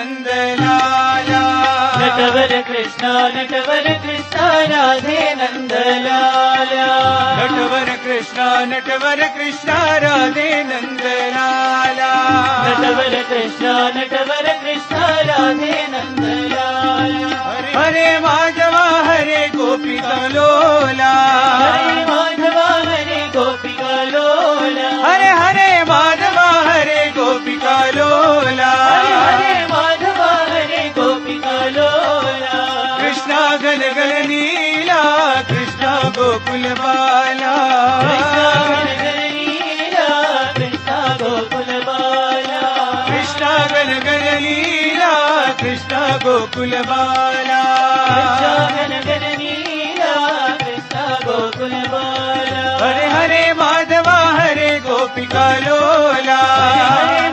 नंदलाला नटवर कृष्णा राधे नंदलाला नटवर कृष्णा राधे नंदलाला नटवर कृष्णा राधे नंदलाला हरे माधवा हरे गोपिका लोला हरे माधवा हरे गोपिका लोला हरे हरे माधवा हरे गोपिका लोला हरे माधवा हरे गोपिका लोला कृष्णा गल गल नीला कृष्णा गोकुल बाला कृष्णा गोकुल बाला कृष्णा गल गल नीला कृष्णा गोकुल बाला कृष्णा गोकुल बाला हरे हरे माधवा हरे गोपिका लोला हरे